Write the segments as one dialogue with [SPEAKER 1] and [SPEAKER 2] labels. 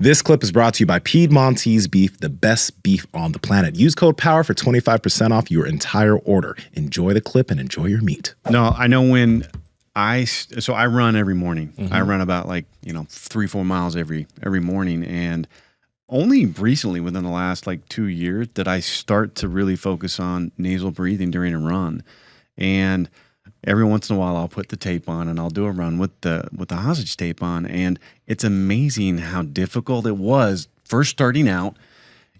[SPEAKER 1] This clip is brought to you by Piedmontese Beef, the best beef on the planet. Use code POWER for 25% off your entire order. Enjoy the clip and enjoy your meat.
[SPEAKER 2] No, I know when I run every morning. I run about 3-4 miles every morning, and only recently within the last 2 years did I start to really focus on nasal breathing during a run. And every once in a while I'll put the tape on and I'll do a run with the hostage tape on, and it's amazing how difficult it was first starting out.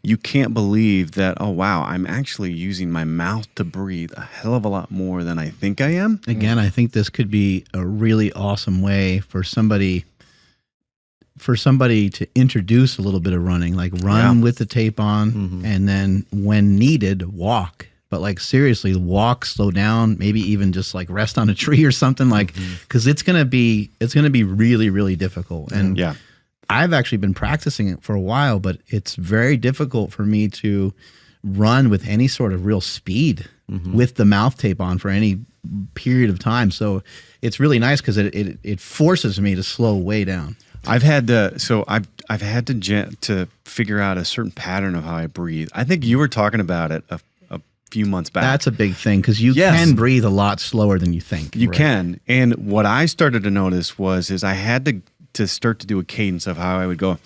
[SPEAKER 2] You can't believe that, oh, wow, I'm actually using my mouth to breathe a hell of a lot more than I think I am.
[SPEAKER 3] Again, I think this could be a really awesome way for somebody to introduce a little bit of running, like run with the tape on, and then when needed, walk. But seriously, walk, slow down, maybe even just rest on a tree or something, because it's gonna be really, really difficult. And I've actually been practicing it for a while, but it's very difficult for me to run with any sort of real speed with the mouth tape on for any period of time. So it's really nice because it forces me to slow way down.
[SPEAKER 2] I've had to figure out a certain pattern of how I breathe. I think you were talking about it a few months back.
[SPEAKER 3] That's a big thing because you can breathe a lot slower than you think.
[SPEAKER 2] You can. And what I started to notice is I had to start to do a cadence of how I would go.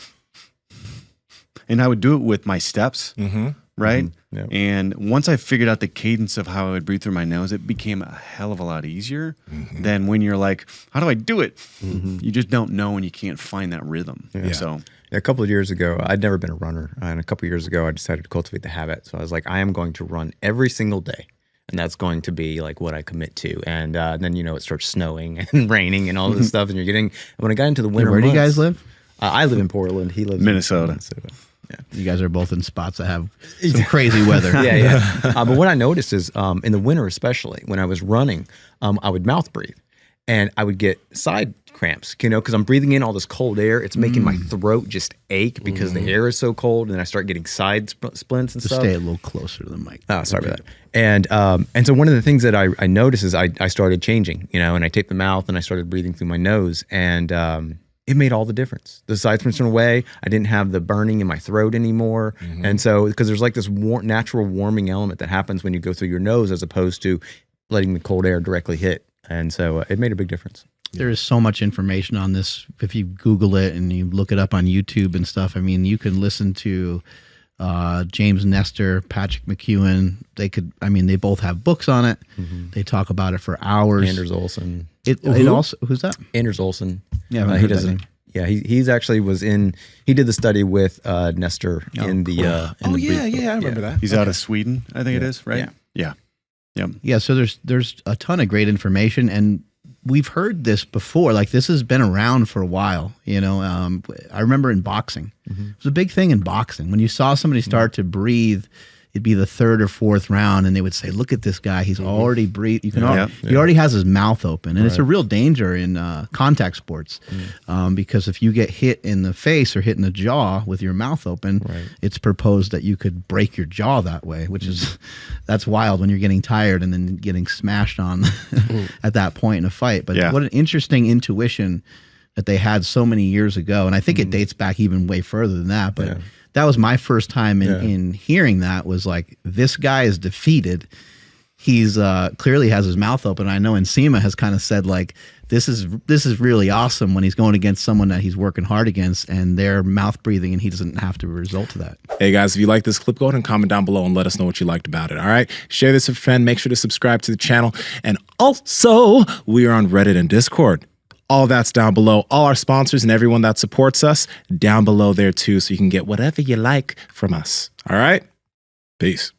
[SPEAKER 2] And I would do it with my steps, right?
[SPEAKER 4] Yep.
[SPEAKER 2] And once I figured out the cadence of how I would breathe through my nose, it became a hell of a lot easier than when you're like, how do I do it? You just don't know and you can't find that rhythm.
[SPEAKER 4] Yeah.
[SPEAKER 2] So
[SPEAKER 4] a couple of years ago, I'd never been a runner. And a couple of years ago, I decided to cultivate the habit. So I was like, I am going to run every single day. And that's going to be what I commit to. And then, it starts snowing and raining and all this stuff. And when I got into the winter
[SPEAKER 3] Where do you
[SPEAKER 4] months,
[SPEAKER 3] guys live?
[SPEAKER 4] I live in Portland. He lives
[SPEAKER 2] Minnesota.
[SPEAKER 4] in Minnesota. Yeah.
[SPEAKER 3] You guys are both in spots that have some crazy weather.
[SPEAKER 4] But what I noticed is in the winter, especially when I was running, I would mouth breathe and I would get side cramps, because I'm breathing in all this cold air. It's making my throat just ache because the air is so cold, and I start getting side splints and
[SPEAKER 3] Just
[SPEAKER 4] stuff.
[SPEAKER 3] stay a little closer to the mic.
[SPEAKER 4] Oh, sorry about that. And so one of the things that I noticed is I started changing, and I taped the mouth and I started breathing through my nose, and it made all the difference. The side splints went away. I didn't have the burning in my throat anymore. And so, because there's this natural warming element that happens when you go through your nose as opposed to letting the cold air directly hit. And so it made a big difference.
[SPEAKER 3] There is so much information on this. If you Google it and you look it up on YouTube and stuff, you can listen to James Nestor, Patrick McEwen. They both have books on it. They talk about it for hours.
[SPEAKER 4] Anders Olsen.
[SPEAKER 3] Who's that?
[SPEAKER 4] Anders Olsen.
[SPEAKER 3] Yeah,
[SPEAKER 4] he doesn't. Yeah, he's actually he did the study with Nestor in the.
[SPEAKER 1] I remember that.
[SPEAKER 2] he's out of Sweden, I think it is, right? Yeah.
[SPEAKER 3] Yeah, so there's a ton of great information, and we've heard this before. This has been around for a while. I remember in boxing, it was a big thing in boxing. When you saw somebody start to breathe, it'd be the third or fourth round, and they would say, "Look at this guy; he's already breathe. He already has his mouth open." And it's a real danger in contact sports because if you get hit in the face or hit in the jaw with your mouth open, it's proposed that you could break your jaw that way, which is that's wild when you're getting tired and then getting smashed on at that point in a fight. But what an interesting intuition that they had so many years ago, and I think it dates back even way further than that. But that was my first time in hearing that. Was this guy is defeated. He's clearly has his mouth open. I know Nsima has kind of said this is really awesome when he's going against someone that he's working hard against and they're mouth breathing and he doesn't have to result to that.
[SPEAKER 1] Hey guys, if you like this clip, go ahead and comment down below and let us know what you liked about it. All right, share this with a friend. Make sure to subscribe to the channel, and also we are on Reddit and Discord. All that's down below. All our sponsors and everyone that supports us down below there too, so you can get whatever you like from us. All right? Peace.